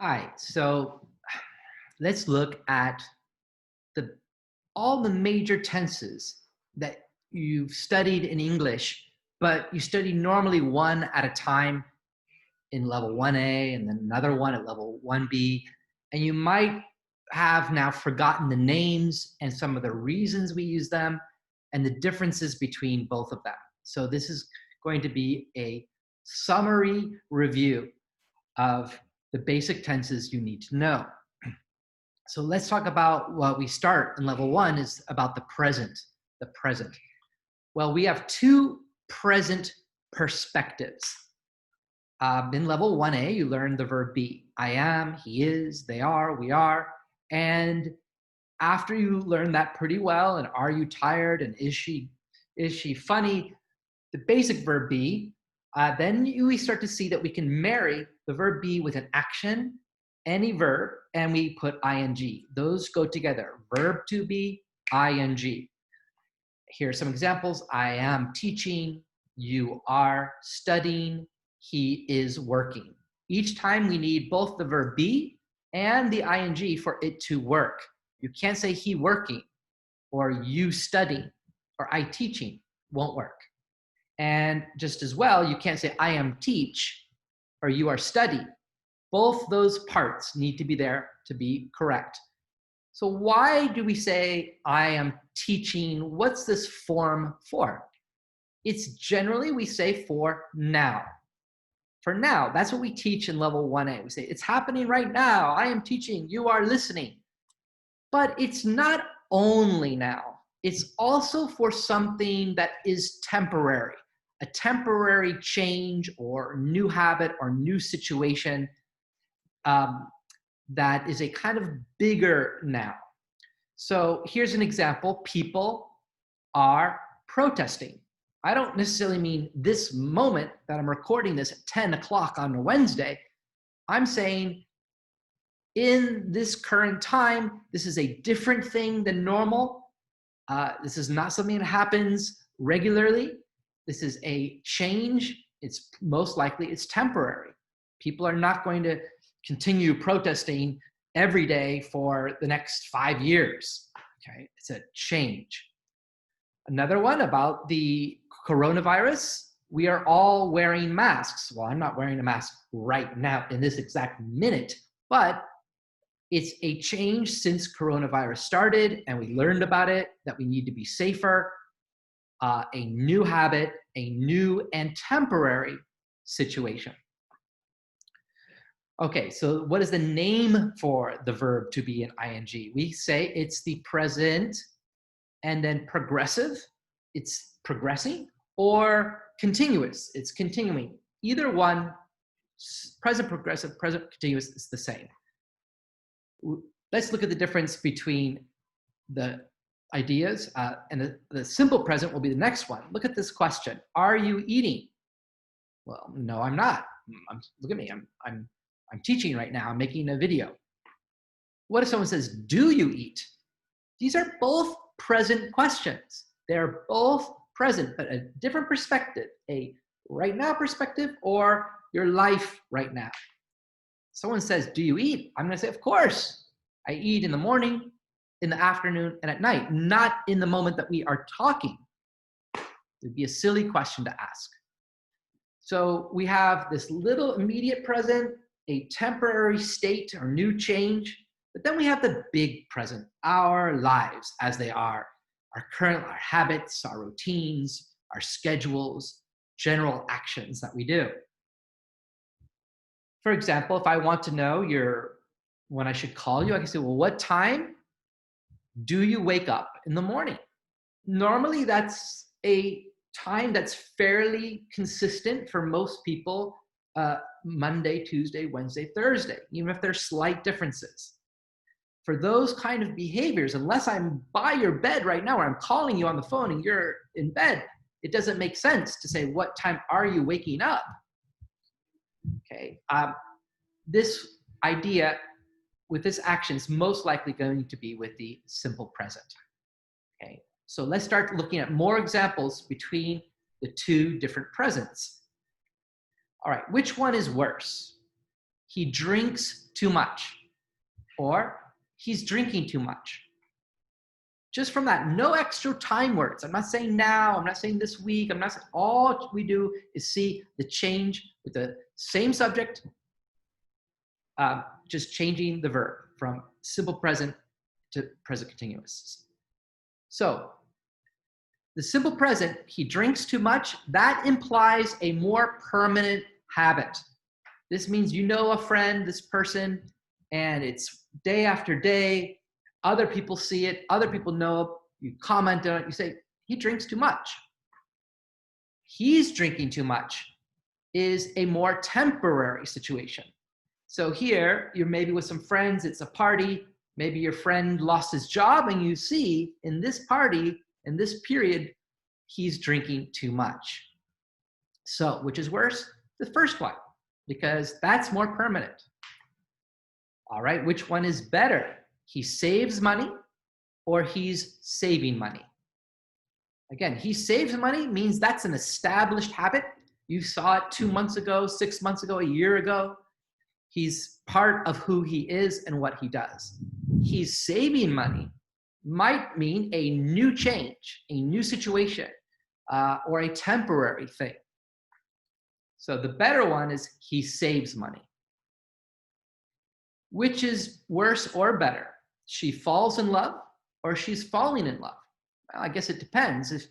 Hi, so let's look at the all the major tenses that you've studied in English, but you study normally one at a time in level 1A and then another one at level 1B. And you might have now forgotten the names and some of the reasons we use them and the differences between both of them. So this is going to be a summary review of the basic tenses you need to know. So let's talk about what we start in level 1 is about the present. The present. Well, we have two present perspectives. In level 1A, you learn the verb be. I am, he is, they are, we are. And after you learn that pretty well, and are you tired, and is she funny, the basic verb be, then we start to see that we can marry the verb be with an action, any verb, and we put ing. Those go together, verb to be, ing. Here are some examples. I am teaching, you are studying, he is working. Each time we need both the verb be and the ing for it to work. You can't say he working or you studying or I teaching. Won't work. And just as well, you can't say I am teach or you are study. Both those parts need to be there to be correct. So why do we say I am teaching? What's this form for? It's generally we say for now. For now, that's what we teach in level 1A. We say it's happening right now. I am teaching, you are listening. But it's not only now. It's also for something that is temporary, a temporary change or new habit or new situation that is a kind of bigger now. So here's an example. People are protesting. I don't necessarily mean this moment that I'm recording this at 10 o'clock on a Wednesday. I'm saying in this current time, this is a different thing than normal. This is not something that happens regularly. This is a change. It's most likely it's temporary. People are not going to continue protesting every day for the next 5 years. Okay, it's a change. Another one about the coronavirus. We are all wearing masks. Well, I'm not wearing a mask right now in this exact minute, but it's a change since coronavirus started and we learned about it, that we need to be safer, a new habit, a new and temporary situation. Okay, so what is the name for the verb to be in ing? We say it's the present and then progressive, it's progressing, or continuous, it's continuing. Either one, present progressive, present continuous, is the same. Let's look at the difference between the ideas, and the simple present will be the next one. Look at this question. Are you eating? Well, no, I'm not. Look at me. I'm teaching right now. I'm making a video. What if someone says, do you eat? These are both present questions. They're both present, but a different perspective, a right now perspective or your life right now. Someone says, do you eat? I'm going to say, of course. I eat in the morning, in the afternoon, and at night, not in the moment that we are talking. It would be a silly question to ask. So we have this little immediate present, a temporary state or new change, but then we have the big present, our lives as they are, our habits, our routines, our schedules, general actions that we do. For example, if I want to know when I should call you, I can say, well, what time do you wake up in the morning? Normally, that's a time that's fairly consistent for most people, Monday, Tuesday, Wednesday, Thursday, even if there's slight differences. For those kind of behaviors, unless I'm by your bed right now or I'm calling you on the phone and you're in bed, it doesn't make sense to say, what time are you waking up? Okay, this idea with this action is most likely going to be with the simple present. Okay, so let's start looking at more examples between the two different presents. All right, which one is worse? he drinks too much, or he's drinking too much. Just from that, no extra time words. I'm not saying now, I'm not saying this week, I'm not saying, all we do is see the change with the same subject, just changing the verb from simple present to present continuous. So the simple present, he drinks too much, that implies a more permanent habit. This means you know a friend, this person, and it's day after day. Other people see it, other people know it, you comment on it, you say, he drinks too much. He's drinking too much is a more temporary situation. So here, you're maybe with some friends, it's a party, maybe your friend lost his job, and you see in this party, in this period, he's drinking too much. So, which is worse? The first one, because that's more permanent. All right, which one is better? He saves money or he's saving money? Again, he saves money means that's an established habit. You saw it 2 months ago, 6 months ago, a year ago. He's part of who he is and what he does. He's saving money might mean a new change, a new situation, or a temporary thing. So the better one is he saves money. Which is worse or better? She falls in love or she's falling in love? Well, I guess it depends. If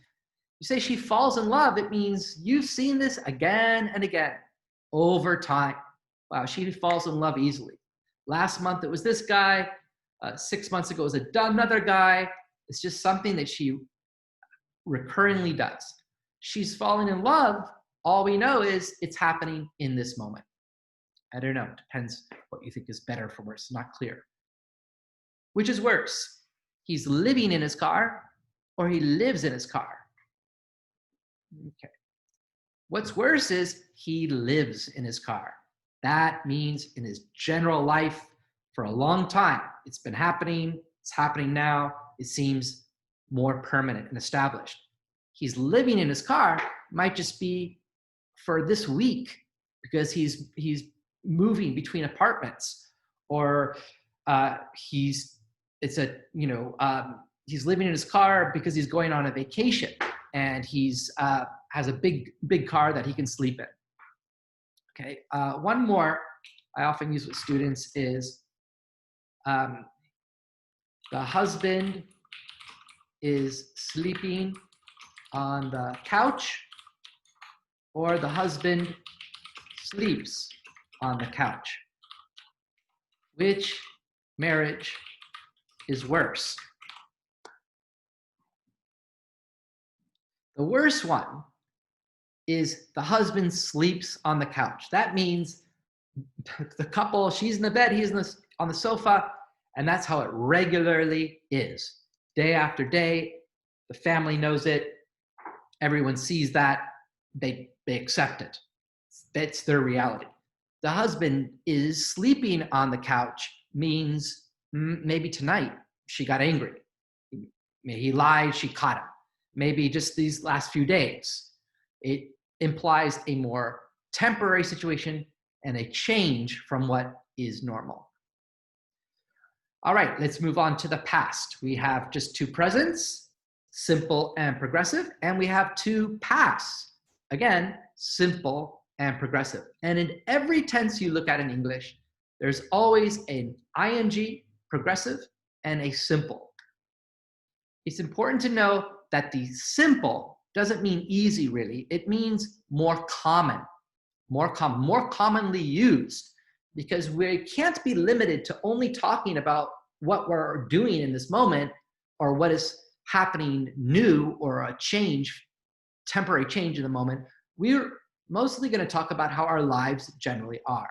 you say she falls in love, it means you've seen this again and again over time. Wow, she falls in love easily. Last month it was this guy. 6 months ago it was another guy. It's just something that she recurringly does. She's falling in love. All we know is it's happening in this moment. I don't know. It depends what you think is better for worse. Not clear. Which is worse? He's living in his car or he lives in his car? Okay. What's worse is he lives in his car. That means in his general life for a long time. It's been happening. It's happening now. It seems more permanent and established. He's living in his car might just be for this week because he's moving between apartments, or he's living in his car because he's going on a vacation and he's has a big car that he can sleep in. Okay, one more I often use with students is the husband is sleeping on the couch, or the husband sleeps on the couch. Which marriage is worse? The worst one is the husband sleeps on the couch. That means the couple, she's in the bed, he's on the sofa, and that's how it regularly is. Day after day, the family knows it, everyone sees that, they accept it. That's their reality. The husband is sleeping on the couch means maybe tonight she got angry. Maybe he lied, she caught him. Maybe just these last few days. It implies a more temporary situation and a change from what is normal. All right, let's move on to the past. We have just two presents, simple and progressive, and we have two pasts. Again, simple and progressive. And in every tense you look at in English, there's always an ing, progressive, and a simple. It's important to know that the simple doesn't mean easy, really. It means more common, more commonly used, because we can't be limited to only talking about what we're doing in this moment or what is happening new or a change, temporary change in the moment. We're mostly going to talk about how our lives generally are.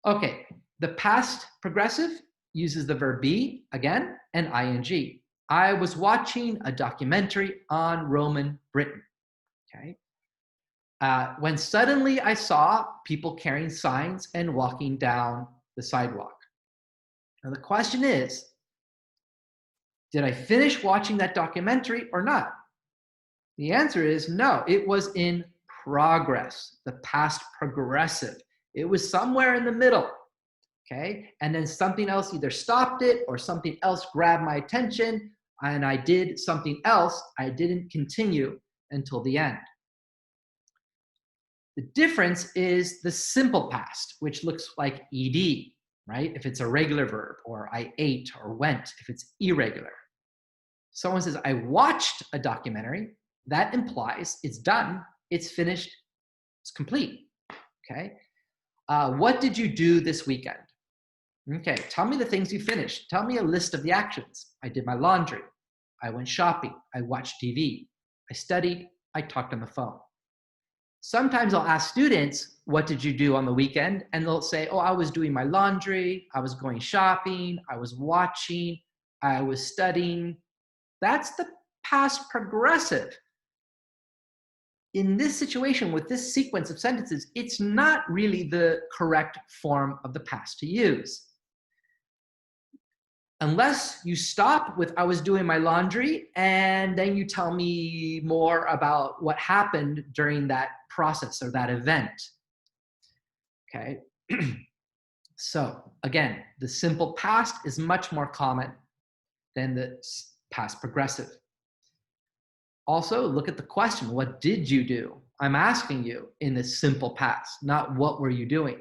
Okay, the past progressive uses the verb be, again, and ing. I was watching a documentary on Roman Britain, okay? When suddenly I saw people carrying signs and walking down the sidewalk. Now the question is, did I finish watching that documentary or not? The answer is no, it was in progress, the past progressive. It was somewhere in the middle, okay? And then something else either stopped it or something else grabbed my attention and I did something else. I didn't continue until the end. The difference is the simple past, which looks like ed, right? If it's a regular verb, or I ate or went, if it's irregular. Someone says, I watched a documentary. That implies it's done, it's finished, it's complete, okay? What did you do this weekend? Okay, tell me the things you finished. Tell me a list of the actions. I did my laundry. I went shopping. I watched TV. I studied. I talked on the phone. Sometimes I'll ask students, what did you do on the weekend? And they'll say, oh, I was doing my laundry. I was going shopping. I was watching. I was studying. That's the past progressive. In this situation, with this sequence of sentences, it's not really the correct form of the past to use. Unless you stop with, I was doing my laundry, and then you tell me more about what happened during that process or that event. Okay. So again, the simple past is much more common than the past progressive. Also, look at the question, what did you do? I'm asking you in the simple past, not what were you doing?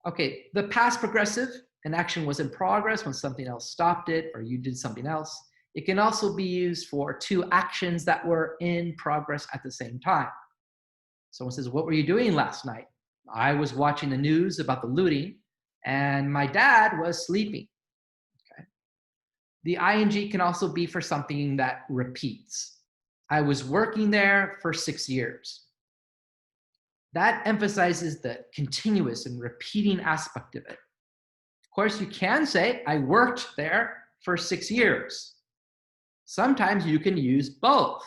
Okay, the past progressive, an action was in progress when something else stopped it or you did something else. It can also be used for two actions that were in progress at the same time. Someone says, what were you doing last night? I was watching the news about the looting and my dad was sleeping. Okay. The ing can also be for something that repeats. I was working there for 6 years. That emphasizes the continuous and repeating aspect of it. Of course, you can say, I worked there for 6 years. Sometimes you can use both.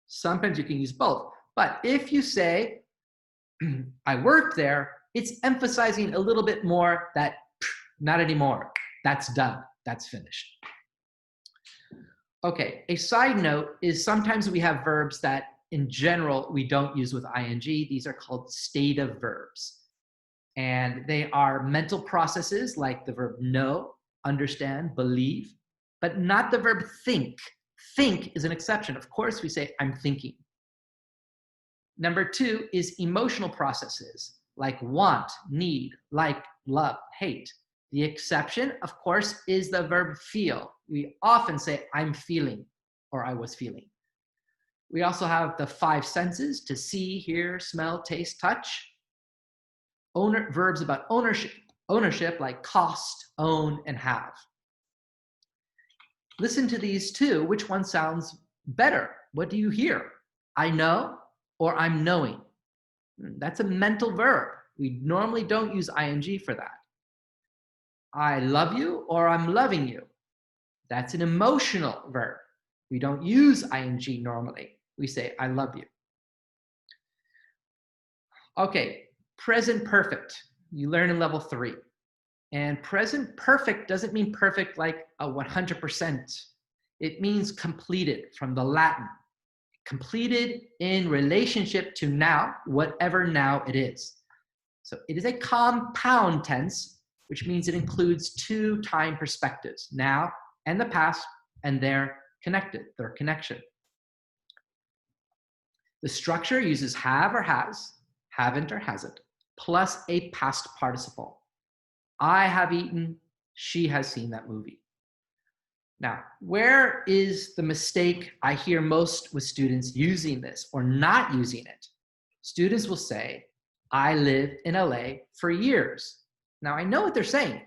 Sometimes you can use both. But if you say, I worked there, it's emphasizing a little bit more that not anymore. That's done. That's finished. Okay, a side note is sometimes we have verbs that in general we don't use with ing. These are called stative verbs. And they are mental processes like the verb know, understand, believe, but not the verb think. Think is an exception. Of course, we say, I'm thinking. Number 2 is emotional processes like want, need, like, love, hate. The exception, of course, is the verb feel. We often say, I'm feeling, or I was feeling. We also have the 5 senses to see, hear, smell, taste, touch. Verbs about ownership like cost, own, and have. Listen to these two. Which one sounds better? What do you hear? I know or I'm knowing. That's a mental verb. We normally don't use ing for that. I love you or I'm loving you. That's an emotional verb. We don't use ing normally. We say, I love you. Okay, present perfect. You learn in level 3. And present perfect doesn't mean perfect like a 100%. It means completed from the Latin. Completed in relationship to now, whatever now it is. So it is a compound tense, which means it includes 2 time perspectives, now and the past, and they're connected, their connection. The structure uses have or has, haven't or hasn't, plus a past participle. I have eaten, she has seen that movie. Now, where is the mistake I hear most with students using this or not using it? Students will say, I lived in LA for years. Now, I know what they're saying.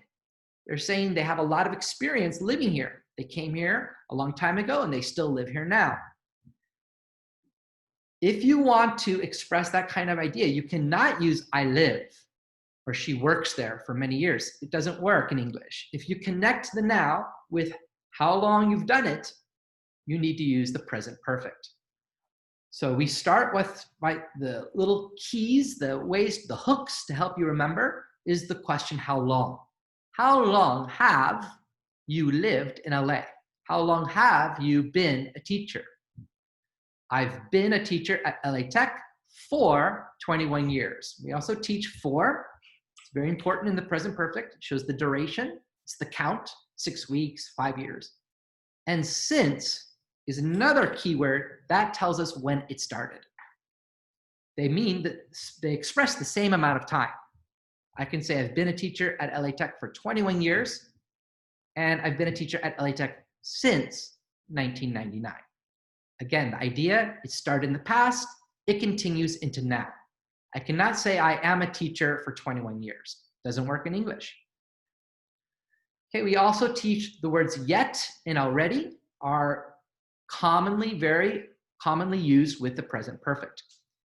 They're saying they have a lot of experience living here. They came here a long time ago and they still live here now. If you want to express that kind of idea, you cannot use I live or she works there for many years. It doesn't work in English. If you connect the now with how long you've done it, you need to use the present perfect. So we start with the little keys, the ways, the hooks to help you remember is the question, how long? How long have you lived in LA? How long have you been a teacher? I've been a teacher at LA Tech for 21 years. We also teach for. It's very important in the present perfect. It shows the duration. It's the count, 6 weeks, 5 years. And since is another keyword that tells us when it started. They mean that they express the same amount of time. I can say I've been a teacher at LA Tech for 21 years, and I've been a teacher at LA Tech since 1999. Again, the idea, it started in the past, it continues into now. I cannot say I am a teacher for 21 years. Doesn't work in English. Okay, we also teach the words yet and already are very commonly used with the present perfect.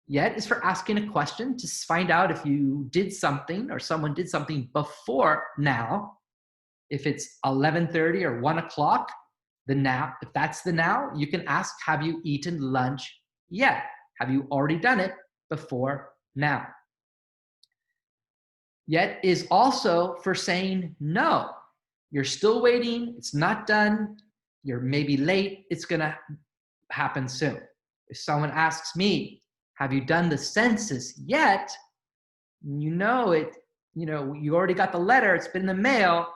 Yet is for asking a question to find out if you did something or someone did something before now. If it's 11:30 or 1 o'clock, the now, if that's the now, you can ask, have you eaten lunch yet? Have you already done it before now? Yet is also for saying no. You're still waiting, it's not done, you're maybe late, it's gonna happen soon. If someone asks me, have you done the census yet? You know it, you already got the letter, it's been in the mail,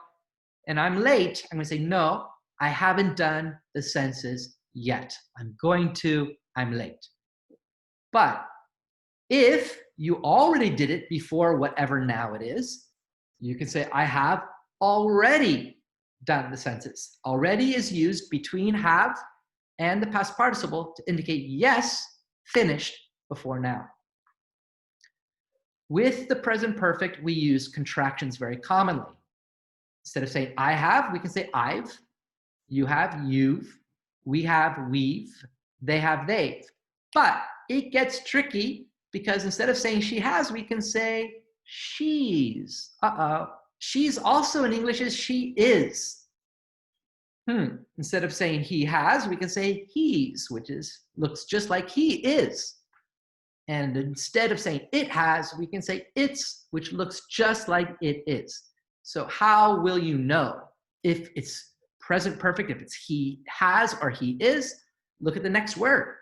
and I'm late, I'm gonna say, no, I haven't done the census yet. I'm going to, I'm late. But if you already did it before whatever now it is, you can say, I have already done the census. Already is used between have and the past participle to indicate yes, finished before now. With the present perfect, we use contractions very commonly. Instead of saying I have, we can say I've, you have, you've, we have, we've, they have, they've. But it gets tricky because instead of saying she has, we can say she's. She's also in English is she is. Instead of saying he has, we can say he's, which looks just like he is. And instead of saying it has, we can say it's, which looks just like it is. So how will you know if it's present perfect, if it's he has or he is? Look at the next word.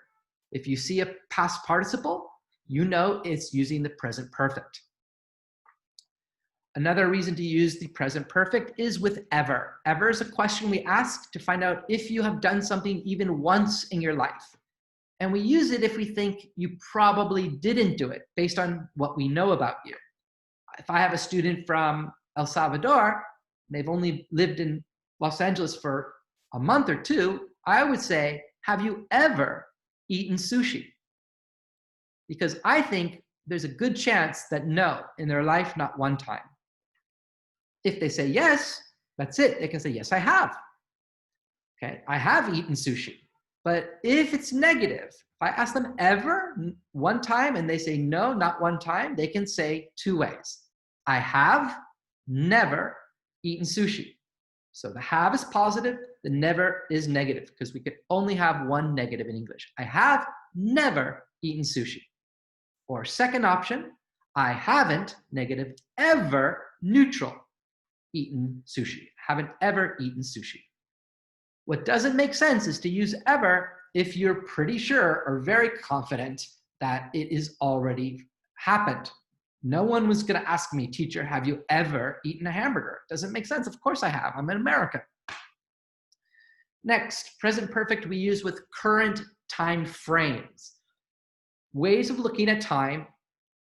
If you see a past participle, you know it's using the present perfect. Another reason to use the present perfect is with ever. Ever is a question we ask to find out if you have done something even once in your life. And we use it if we think you probably didn't do it based on what we know about you. If I have a student from El Salvador, they've only lived in Los Angeles for a month or two, I would say, have you ever eaten sushi? Because I think there's a good chance that no, in their life, not one time. If they say yes, that's it. They can say, yes, I have. Okay, I have eaten sushi. But if it's negative, if I ask them ever, one time, and they say no, not one time, they can say two ways. I have never eaten sushi. So the have is positive, the never is negative, because we could only have one negative in English. I have never eaten sushi. Or second option, I haven't, negative, ever, neutral, eaten sushi. Haven't ever eaten sushi. What doesn't make sense is to use ever if you're pretty sure or very confident that it is already happened. No one was going to ask me, teacher, have you ever eaten a hamburger? Doesn't make sense. Of course I have. I'm in America. Next, present perfect we use with current time frames. Ways of looking at time,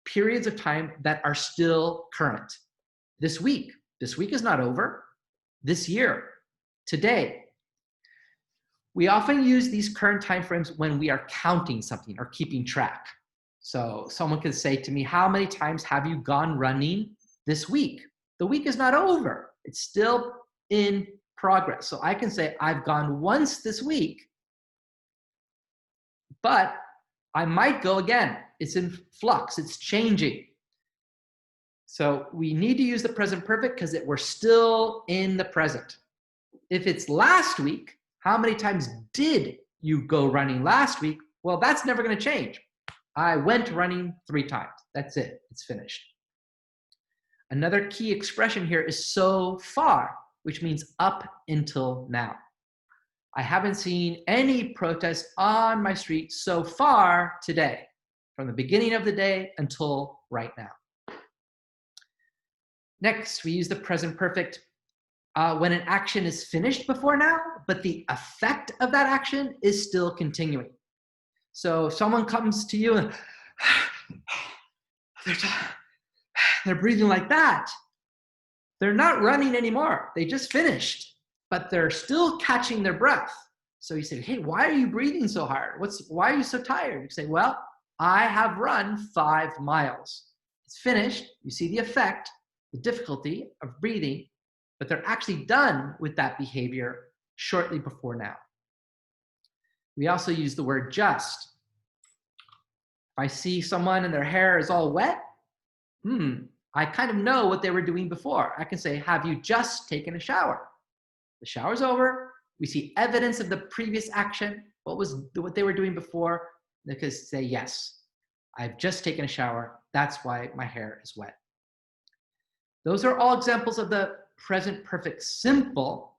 periods of time that are still current. This week is not over. This year, today. We often use these current time frames when we are counting something or keeping track. So someone could say to me, how many times have you gone running this week? The week is not over. It's still in progress. So I can say, I've gone once this week, but I might go again. It's in flux. It's changing. So we need to use the present perfect because we're still in the present. If it's last week, how many times did you go running last week? Well, that's never going to change. I went running 3 times. That's it. It's finished. Another key expression here is so far, which means up until now. I haven't seen any protests on my street so far today. from the beginning of the day until right now. Next, we use the present perfect when an action is finished before now, but the effect of that action is still continuing. So if someone comes to you and they're breathing like that, they're not running anymore. They just finished, but they're still catching their breath. So you say, hey, why are you breathing so hard? Why are you so tired? You say, well, I have run 5 miles. It's finished. You see the effect, the difficulty of breathing, but they're actually done with that behavior shortly before now. We also use the word just. If I see someone and their hair is all wet, I kind of know what they were doing before. I can say, have you just taken a shower? The shower's over. We see evidence of the previous action. What they were doing before? They could say, yes, I've just taken a shower. That's why my hair is wet. Those are all examples of the present perfect simple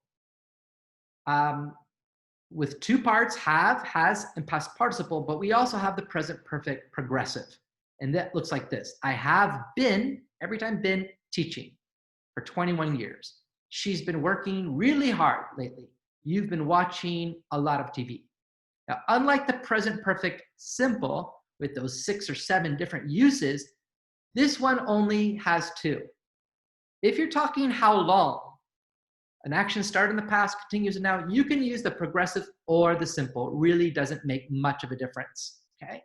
with 2 parts, have, has, and past participle, but we also have the present perfect progressive. And that looks like this. I have been, every time been, teaching for 21 years. She's been working really hard lately. You've been watching a lot of TV. Now, unlike the present perfect simple with those 6 or 7 different uses, this one only has 2. If you're talking how long, an action started in the past, continues now, you can use the progressive or the simple. It really doesn't make much of a difference, okay?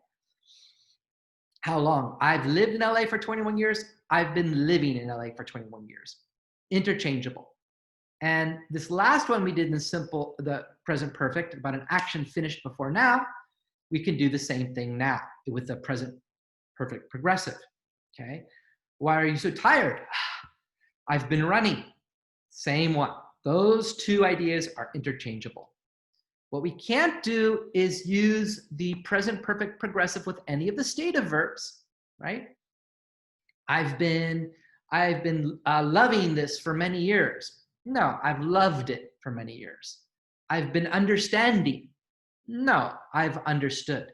How long? I've lived in LA for 21 years. I've been living in LA for 21 years. Interchangeable. And this last one we did in the present perfect, about an action finished before now, we can do the same thing now with the present perfect progressive, okay? Why are you so tired? I've been running. Same one. Those 2 ideas are interchangeable. What we can't do is use the present perfect progressive with any of the stative verbs, right? I've been loving this for many years. No, I've loved it for many years. I've been understanding. No, I've understood.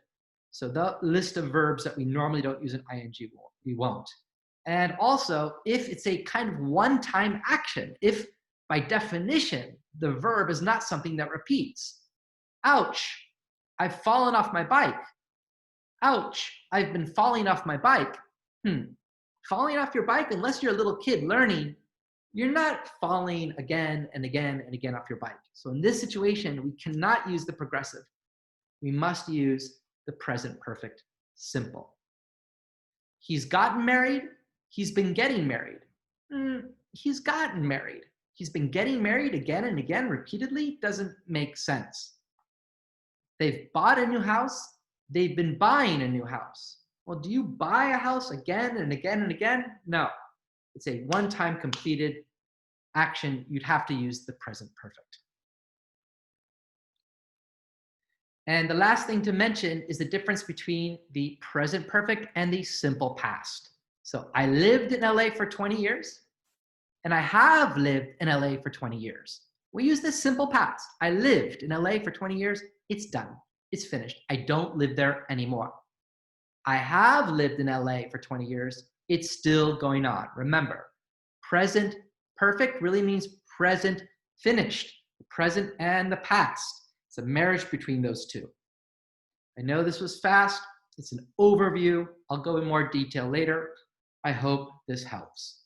So the list of verbs that we normally don't use in ing, we won't. And also, if it's a kind of one-time action, if by definition, the verb is not something that repeats. Ouch, I've fallen off my bike. Ouch, I've been falling off my bike. Falling off your bike, unless you're a little kid learning, you're not falling again and again and again off your bike. So in this situation, we cannot use the progressive. We must use the present perfect simple. He's gotten married. He's been getting married. He's gotten married. He's been getting married again and again repeatedly. Doesn't make sense. They've bought a new house. They've been buying a new house. Well, do you buy a house again and again and again? No. It's a one-time completed action. You'd have to use the present perfect. And the last thing to mention is the difference between the present perfect and the simple past. So I lived in LA for 20 years, and I have lived in LA for 20 years. We use this simple past. I lived in LA for 20 years. It's done. It's finished. I don't live there anymore. I have lived in LA for 20 years. It's still going on. Remember, present perfect really means present finished, the present and the past. It's a marriage between those 2. I know this was fast. It's an overview. I'll go in more detail later. I hope this helps.